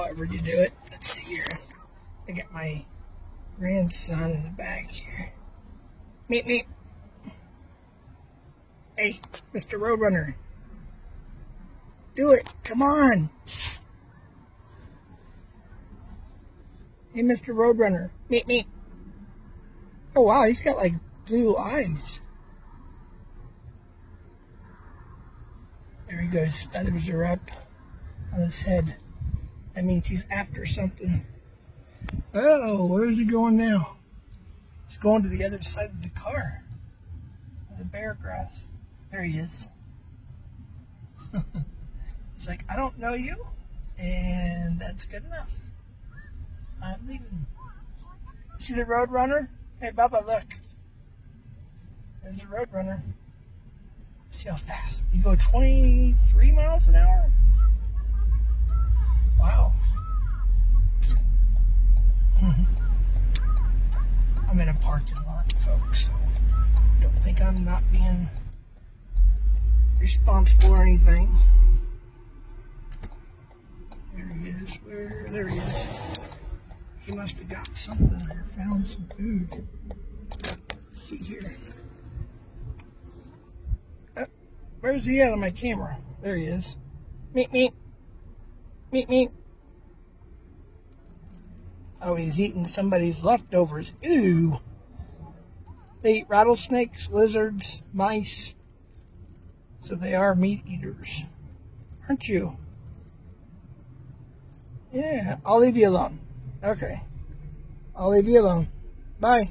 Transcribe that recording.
however you do it. Let's see here. I got my grandson in the back here. Meet me. Hey, Mr. Roadrunner. Do it. Come on. Hey, Mr. Roadrunner. Meet me. Oh, wow. He's got like blue eyes. There he goes. Feathers are up on his head. That means he's after something. Oh, where is he going now? He's going to the other side of the car. The bear grass. There he is. He's like, I don't know you, and that's good enough. I'm leaving. See the Roadrunner? Hey, Bubba, look. There's the Roadrunner. See how fast? You go 23 miles an hour? Wow. I'm in a parking lot, folks, so don't think I'm not being responsible or anything. There he is. There he is. He must have got something or found some food. Let's see here. Where's he at on my camera? There he is. Meet me. Meet me. Oh, he's eating somebody's leftovers. Ew. They eat rattlesnakes, lizards, mice. So they are meat eaters. Aren't you? Yeah, I'll leave you alone. Okay. I'll leave you alone. Bye.